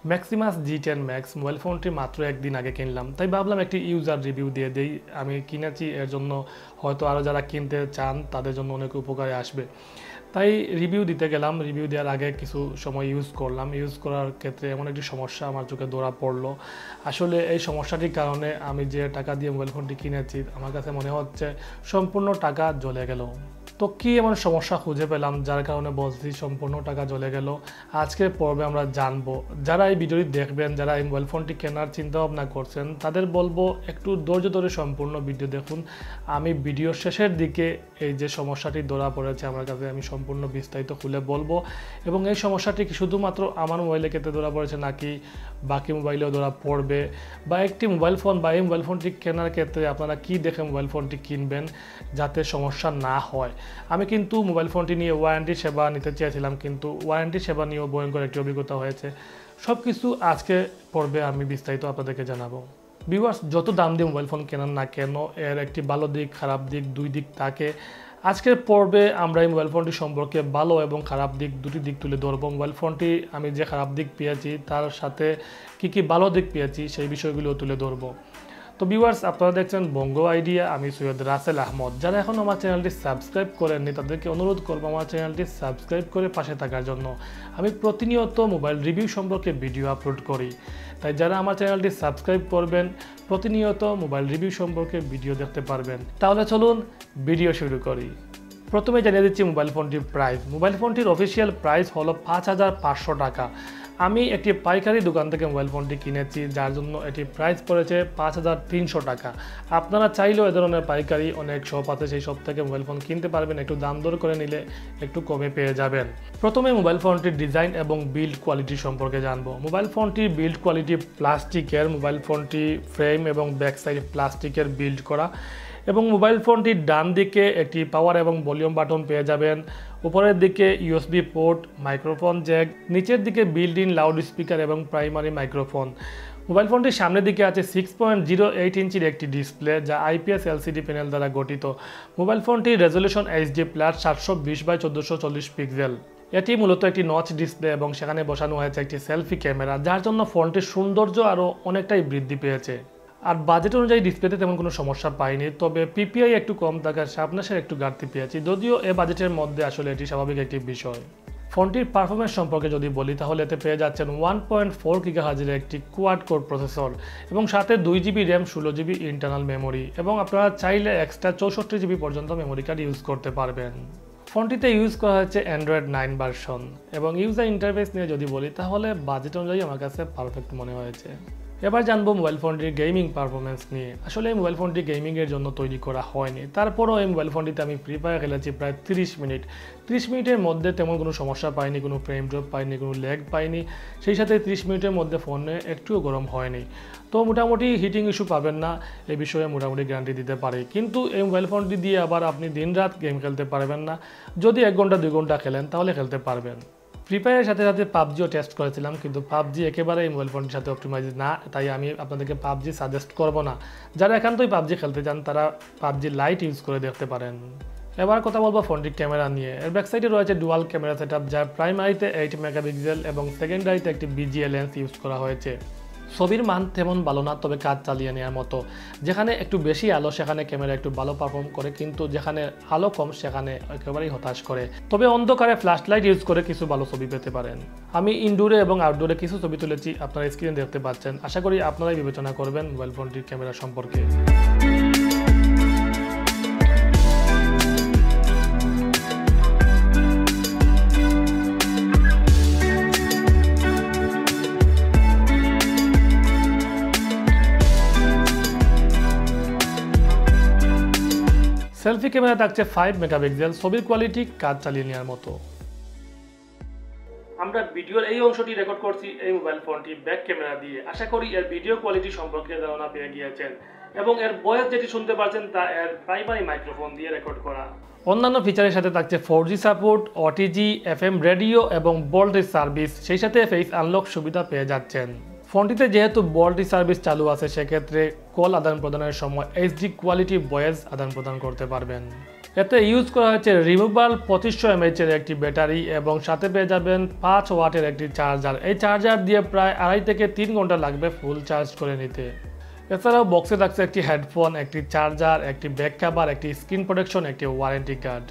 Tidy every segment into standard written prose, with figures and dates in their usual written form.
Maximus G10 Max mobile ফোনটি মাত্র একদিন আগে কিনলাম, তাই ভাবলাম একটি ইউজার রিভিউ দিয়ে দেই। আমি কিনেছি, এর জন্য হয়তো আরও যারা কিনতে চান তাদের জন্য অনেক উপকারে আসবে, তাই রিভিউ দিতে গেলাম। রিভিউ দেওয়ার আগে কিছু সময় ইউজ করলাম। ইউজ করার ক্ষেত্রে এমন একটি সমস্যা আমার চোখে ধরা পড়লো। আসলে এই সমস্যাটির কারণে আমি যে টাকা দিয়ে মোবাইল ফোনটি কিনেছি, আমার কাছে মনে হচ্ছে সম্পূর্ণ টাকা জ্বলে গেল। তো কী এমন সমস্যা খুঁজে পেলাম যার কারণে বলছি সম্পূর্ণ টাকা জ্বলে গেল, আজকের পর্বে আমরা জানবো। যারা এই ভিডিওটি দেখবেন, যারা এই মোবাইল ফোনটি কেনার চিন্তা ভাবনা করছেন, তাদের বলবো একটু ধৈর্য ধরে সম্পূর্ণ ভিডিও দেখুন। আমি ভিডিওর শেষের দিকে এই যে সমস্যাটি ধরা পড়েছে আমার কাছে, আমি সম্পূর্ণ বিস্তারিত খুলে বলবো। এবং এই সমস্যাটি কি শুধুমাত্র আমার মোবাইলে ক্ষেত্রে ধরা পড়েছে নাকি বাকি মোবাইলেও ধরা পড়বে, বা একটি মোবাইল ফোন বা এই মোবাইল ফোনটি কেনার ক্ষেত্রে আপনারা কি দেখে মোবাইল ফোনটি কিনবেন যাতে সমস্যা না হয়। আমি কিন্তু মোবাইল ফোনটি নিয়ে ওয়ারেন্টি সেবা নিতে চেয়েছিলাম, কিন্তু ওয়ারেন্টি সেবা নিয়েও ভয়ঙ্কর একটি অভিজ্ঞতা হয়েছে। সব কিছু আজকে পর্বে আমি বিস্তারিত আপনাদেরকে জানাবো। ভিউয়ার্স, যত দাম দিয়ে মোবাইল ফোন কেনেন না কেন, এর একটি ভালো দিক খারাপ দিক দুই দিক থাকে। আজকের পর্বে আমরা এই মোবাইল ফোনটি সম্পর্কে ভালো এবং খারাপ দিক দুটি দিক তুলে ধরবো। মোবাইল ফোনটি আমি যে খারাপ দিক পেয়েছি তার সাথে কি ভালো দিক পেয়েছি সেই বিষয়গুলো তুলে ধরবো। তো ভিউয়ার্স, আপনারা দেখছেন বঙ্গো আইডিয়া, আমি sy.rasel আহমদ। যারা এখন আমার চ্যানেলটি সাবস্ক্রাইব করেননি তাদেরকে অনুরোধ করবো আমার চ্যানেলটি সাবস্ক্রাইব করে পাশে থাকার জন্য। আমি প্রতিনিয়ত মোবাইল রিভিউ সম্পর্কে ভিডিও আপলোড করি, তাই যারা আমার চ্যানেলটি সাবস্ক্রাইব করবেন প্রতিনিয়ত মোবাইল রিভিউ সম্পর্কে ভিডিও দেখতে পারবেন। তাহলে চলুন ভিডিও শুরু করি। প্রথমে জানিয়ে দিচ্ছি মোবাইল ফোনটির প্রাইস। মোবাইল ফোনটির অফিসিয়াল প্রাইস হলো 5500 টাকা। আমি একটি পাইকারি দোকান থেকে মোবাইল ফোনটি কিনেছি, যার জন্য এটি প্রাইস পড়েছে 5300 টাকা। আপনারা চাইলেও এ ধরনের পাইকারি অনেক শপ আছে, সেই শপ থেকে মোবাইল ফোন কিনতে পারবেন। একটু দাম দর করে নিলে একটু কমে পেয়ে যাবেন। প্রথমে মোবাইল ফোনটির ডিজাইন এবং বিল্ড কোয়ালিটি সম্পর্কে জানবো। মোবাইল ফোনটির বিল্ড কোয়ালিটি প্লাস্টিকের। মোবাইল ফোনটি ফ্রেম এবং ব্যাক সাইড প্লাস্টিকের বিল্ড করা, এবং মোবাইল ফোনটির ডান দিকে একটি পাওয়ার এবং ভলিউম বাটন পেয়ে যাবেন। উপরের দিকে ইউএসবি পোর্ট, মাইক্রোফোন জ্যাক, নিচের দিকে বিল্ড ইন লাউড স্পিকার এবং প্রাইমারি মাইক্রোফোন। মোবাইল ফোনটির সামনের দিকে আছে 6.08 ইঞ্চির একটি ডিসপ্লে, যা আইপিএস এলসিডি প্যানেল দ্বারা গঠিত। মোবাইল ফোনটির resolution HD plus 720x1440 pixel. এটি মূলত একটি নচ ডিসপ্লে এবং সেখানে বসানো হয়েছে একটি সেলফি ক্যামেরা, যার জন্য ফোনটির সৌন্দর্য আরও অনেকটাই বৃদ্ধি পেয়েছে। আর বাজেট অনুযায়ী ডিসপ্লেতে তেমন কোনো সমস্যা পাইনি, তবে পিপিআই একটু কম থাকার শার্পনেসের একটু ঘাটতি পেয়েছি, যদিও এ বাজেটের মধ্যে আসলে এটি স্বাভাবিক একটি বিষয়। ফোনটির পারফরমেন্স সম্পর্কে যদি বলি তাহলে এতে পেয়ে যাচ্ছেন 1.4 GHz একটি কোয়াড কোর প্রসেসর এবং সাথে 2GB RAM, 16GB internal memory, এবং আপনারা চাইলে এক্সট্রা 64GB পর্যন্ত মেমোরি কার্ড ইউজ করতে পারবেন। ফোনটিতে ইউজ করা হচ্ছে অ্যান্ড্রয়েড 9 ভার্সন, এবং ইউজার ইন্টারফেস নিয়ে যদি বলি তাহলে বাজেট অনুযায়ী আমার কাছে পারফেক্ট মনে হয়েছে। এবার জানবো মোবাইল ফোনটির গেমিং পারফরমেন্স নিয়ে। আসলে এই মোবাইল ফোনটি গেমিংয়ের জন্য তৈরি করা হয়নি, তারপরও এই মোবাইল ফোনটিতে আমি ফ্রি ফায়ার খেলেছি প্রায় 30 মিনিট। 30 মিনিটের মধ্যে তেমন কোনো সমস্যা পাইনি, কোনো ফ্রেম ড্রপ পাইনি, কোনো ল্যাগ পাইনি। সেই সাথে 30 মিনিটের মধ্যে ফোনে একটুও গরম হয়নি। তো মোটামুটি হিটিং ইস্যু পাবেন না, এই বিষয়ে মোটামুটি গ্যারান্টি দিতে পারি। কিন্তু এই মোবাইল ফোনটি দিয়ে আবার আপনি দিন রাত গেম খেলতে পারবেন না। যদি 1 ঘন্টা 2 ঘন্টা খেলেন তাহলে খেলতে পারবেন। ফ্রি ফায়ারের সাথে সাথে পাবজিও টেস্ট করেছিলাম, কিন্তু পাবজি একেবারে এই মোবাইল ফোনটির সাথে অপটিমাইজ না, তাই আমি আপনাদেরকে পাবজি সাজেস্ট করব না। যারা একান্তই পাবজি খেলতে চান তারা পাবজি লাইট ইউজ করে দেখতে পারেন। এবার কথা বলবো ফোনটির ক্যামেরা নিয়ে। এর ব্যাকসাইডে রয়েছে ডুয়াল ক্যামেরা সেটআপ, যার প্রাইমারিতে 8 মেগাপিক্সেল এবং সেকেন্ডারিতে একটি বিজিএ লেন্স ইউজ করা হয়েছে। ছবির মান তেমন ভালো না, তবে কাজ চালিয়ে নেওয়ার মতো। যেখানে একটু বেশি আলো সেখানে ক্যামেরা একটু ভালো পারফর্ম করে, কিন্তু যেখানে আলো কম সেখানে একেবারেই হতাশ করে। তবে অন্ধকারে ফ্ল্যাশ লাইট ইউজ করে কিছু ভালো ছবি পেতে পারেন। আমি ইনডোরে এবং আউটডোরে কিছু ছবি তুলেছি, আপনারা স্ক্রিনে দেখতে পাচ্ছেন। আশা করি আপনারাই বিবেচনা করবেন মোবাইল ফোনটির ক্যামেরা সম্পর্কে। সেলফি ক্যামেরা থাকছে 5 মেগাপিক্সেল, ছবির কোয়ালিটি কাজ চালিয়ে নেওয়ার মতো। আমরা ভিডিওর এই অংশটি রেকর্ড করছি এই মোবাইল ফোনটি ব্যাক ক্যামেরা দিয়ে। আশা করি এর ভিডিও কোয়ালিটি সম্পর্কে ধারণা পেয়ে গিয়েছেন, এবং এর ভয়েস যেটি শুনতে পাচ্ছেন তা এর প্রাইমারি মাইক্রোফোন দিয়ে রেকর্ড করা। অন্যান্য ফিচারের সাথে থাকছে 4G support, OTG, FM radio এবং ভোল্টেজ সার্ভিস, সেই সাথে ফেস আনলক সুবিধা পেয়ে যাচ্ছেন। ফোনটিতে যেহেতু ভোল্টেজ সার্ভিস চালু আছে, সেক্ষেত্রে কল আদান প্রদানের সময় HD কোয়ালিটি ভয়েস আদান প্রদান করতে পারবেন। এতে ইউজ করা হয়েছে রিমুভাল 2500 mAh এর একটি ব্যাটারি এবং সাথে পেয়ে যাবেন 5 ওয়াটের একটি চার্জার। এই চার্জার দিয়ে প্রায় 2.5 থেকে 3 ঘন্টা লাগবে ফুল চার্জ করে নিতে। এছাড়াও বক্সে থাকছে একটি হেডফোন, একটি চার্জার, একটি ব্যাক কভার, একটি স্ক্রিন প্রোটেকশন, একটি ওয়ারেন্টি কার্ড।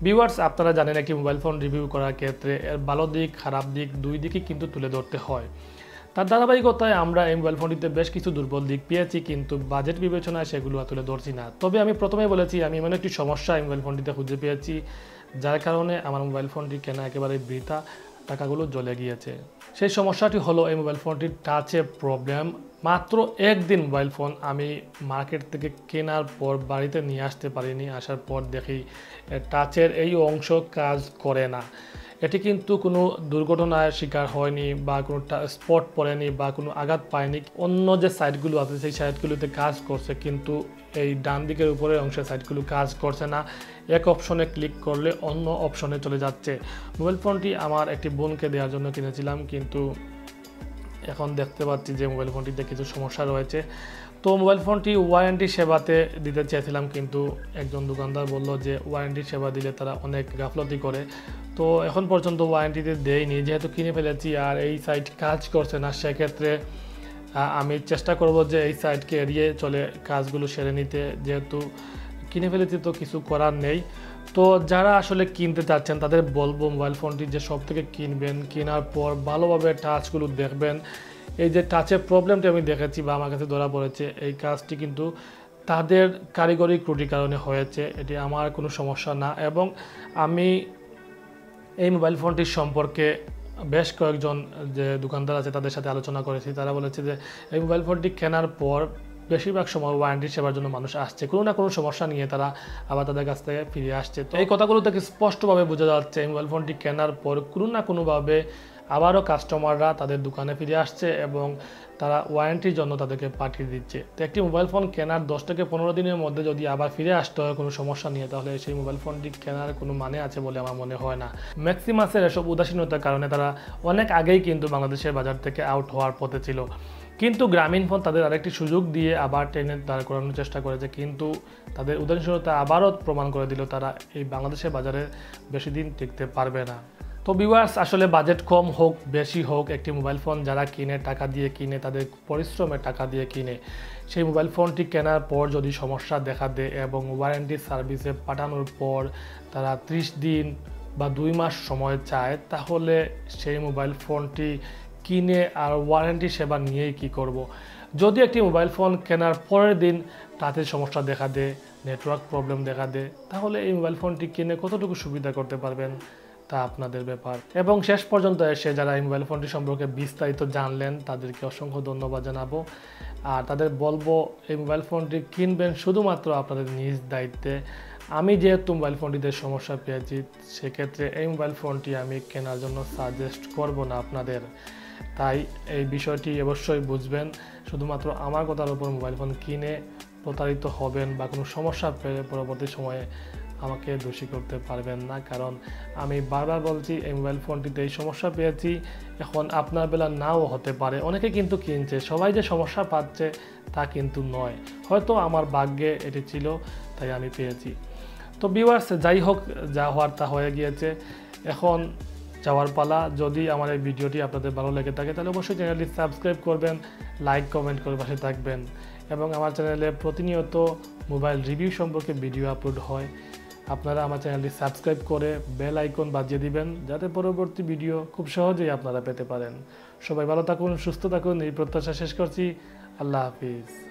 ভিউয়ার্স, আপনারা জানেন একটি মোবাইল ফোন রিভিউ করার ক্ষেত্রে এর ভালো দিক খারাপ দিক দুই দিকই কিন্তু তুলে ধরতে হয়। তার ধারাবাহিকতায় আমরা এই মোবাইল ফোনটিতে বেশ কিছু দুর্বল দিক পেয়েছি, কিন্তু বাজেট বিবেচনায় সেগুলো তুলে ধরছি না। তবে আমি প্রথমেই বলেছি আমি এমন একটি সমস্যা এই মোবাইল ফোনটিতে খুঁজে পেয়েছি যার কারণে আমার মোবাইল ফোনটি কেনা একেবারে বৃথা, টাকাগুলো জ্বলে গিয়েছে। সেই সমস্যাটি হলো এই মোবাইল ফোনটির টাচে প্রবলেম। মাত্র একদিন মোবাইল ফোন আমি মার্কেট থেকে কেনার পর বাড়িতে নিয়ে আসতে পারিনি, আসার পর দেখি টাচের এই অংশ কাজ করে না। এটি কিন্তু কোনো দুর্ঘটনার শিকার হয়নি বা কোনো স্পট পড়েনি বা কোনো আঘাত পায়নি। অন্য যে সাইডগুলো আছে সেই সাইডগুলোতে কাজ করছে, কিন্তু এই ডান দিকের উপরের অংশের সাইডগুলো কাজ করছে না। এক অপশনে ক্লিক করলে অন্য অপশনে চলে যাচ্ছে। মোবাইল ফোনটি আমার একটি বোনকে দেওয়ার জন্য কিনেছিলাম, কিন্তু এখন দেখতে পাচ্ছি যে মোবাইল ফোনটিতে কিছু সমস্যা রয়েছে। তো মোবাইল ফোনটি ওয়ারেন্টি সেবাতে দিতে চেয়েছিলাম, কিন্তু একজন দোকানদার বলল যে ওয়ারেন্টি সেবা দিলে তারা অনেক গাফলতি করে। তো এখন পর্যন্ত ওয়ারেন্টিতে দেয়নি, যেহেতু কিনে ফেলেছি আর এই সাইট কাজ করছে না, সেক্ষেত্রে আমি চেষ্টা করব যে এই সাইটকে এড়িয়ে চলে কাজগুলো সেরে নিতে। যেহেতু কিনে ফেলেছি তো কিছু করার নেই। তো যারা আসলে কিনতে চাচ্ছেন তাদের বলবো মোবাইল ফোনটি যে সব থেকে কিনবেন, কেনার পর ভালোভাবে টাচগুলো দেখবেন। এই যে টাচের প্রবলেমটি আমি দেখেছি বা আমার কাছে ধরা পড়েছে, এই কাজটি কিন্তু তাদের কারিগরি ত্রুটির কারণে হয়েছে, এটি আমার কোনো সমস্যা না। এবং আমি এই মোবাইল ফোনটির সম্পর্কে বেশ কয়েকজন যে দোকানদার আছে তাদের সাথে আলোচনা করেছি। তারা বলেছে যে এই মোবাইল ফোনটি কেনার পর বেশিরভাগ সময় ওয়ারেন্টি সেবার জন্য মানুষ আসছে, কোনো না কোনো সমস্যা নিয়ে তারা আবার তাদের কাছ থেকে ফিরে আসছে। তো এই কথাগুলো থেকে স্পষ্টভাবে বোঝা যাচ্ছে এই মোবাইল ফোনটি কেনার পর কোনো না কোনোভাবে আবারও কাস্টমাররা তাদের দোকানে ফিরে আসছে এবং তারা ওয়ারেন্টির জন্য তাদেরকে পাঠিয়ে দিচ্ছে। তো একটি মোবাইল ফোন কেনার 10 থেকে 15 দিনের মধ্যে যদি আবার ফিরে আসতে হয় কোনো সমস্যা নিয়ে, তাহলে সেই মোবাইল ফোনটি কেনার কোনো মানে আছে বলে আমার মনে হয় না। ম্যাক্সিমাসের এসব উদাসীনতার কারণে তারা অনেক আগেই কিন্তু বাংলাদেশের বাজার থেকে আউট হওয়ার পথে ছিল, কিন্তু গ্রামীণফোন তাদের আরেকটি সুযোগ দিয়ে আবার টেনে দাঁড় করানোর চেষ্টা করেছে, কিন্তু তাদের উদাসীনতা আবারও প্রমাণ করে দিল তারা এই বাংলাদেশের বাজারে বেশি দিন টিকতে পারবে না। তো ভিউয়ার্স, আসলে বাজেট কম হোক বেশি হোক, একটি মোবাইল ফোন যারা কিনে টাকা দিয়ে কিনে, তাদের পরিশ্রমের টাকা দিয়ে কিনে, সেই মোবাইল ফোনটি কেনার পর যদি সমস্যা দেখা দেয় এবং ওয়ারেন্টি সার্ভিসে পাঠানোর পর তারা 30 দিন বা 2 মাস সময় চায়, তাহলে সেই মোবাইল ফোনটি কিনে আর ওয়ারেন্টি সেবা নিয়েই কি করব। যদি একটি মোবাইল ফোন কেনার পরের দিন টাচের সমস্যা দেখা দেয়, নেটওয়ার্ক প্রবলেম দেখা দেয়, তাহলে এই মোবাইল ফোনটি কিনে কতটুকু সুবিধা করতে পারবেন তা আপনাদের ব্যাপার। এবং শেষ পর্যন্ত এসে যারা এই মোবাইল ফোনটি সম্পর্কে বিস্তারিত জানলেন তাদেরকে অসংখ্য ধন্যবাদ জানাবো। আর তাদের বলবো এই মোবাইল ফোনটি কিনবেন শুধুমাত্র আপনাদের নিজ দায়িত্বে। আমি যেহেতু মোবাইল ফোনটিতে সমস্যা পেয়েছি, সেক্ষেত্রে এই মোবাইল ফোনটি আমি কেনার জন্য সাজেস্ট করব না আপনাদের। তাই এই বিষয়টি অবশ্যই বুঝবেন। শুধুমাত্র আমার কথার উপর মোবাইল ফোন কিনে প্রতারিত হবেন বা কোনো সমস্যা পেয়ে পরবর্তী সময়ে আমাকে দোষী করতে পারবেন না, কারণ আমি বারবার বলছি এই মোবাইল ফোনটিতে এই সমস্যা পেয়েছি। এখন আপনার বেলা নাও হতে পারে, অনেকে কিন্তু কিনছে, সবাই যে সমস্যা পাচ্ছে তা কিন্তু নয়, হয়তো আমার ভাগ্যে এটি ছিল তাই আমি পেয়েছি। তো ভিউয়ার্স, যাই হোক, যা হওয়ার তা হয়ে গিয়েছে, এখন যাওয়ার পালা। যদি আমার এই ভিডিওটি আপনাদের ভালো লেগে থাকে তাহলে অবশ্যই চ্যানেলটি সাবস্ক্রাইব করবেন, লাইক কমেন্ট করে পাশে থাকবেন এবং আমার চ্যানেলে প্রতিনিয়ত মোবাইল রিভিউ সম্পর্কে ভিডিও আপলোড হয়। আপনারা আমার চ্যানেলটি সাবস্ক্রাইব করে বেল আইকন বাজিয়ে দিবেন, যাতে পরবর্তী ভিডিও খুব সহজেই আপনারা পেতে পারেন। সবাই ভালো থাকুন, সুস্থ থাকুন, এই প্রত্যাশা শেষ করছি। আল্লাহ হাফিজ।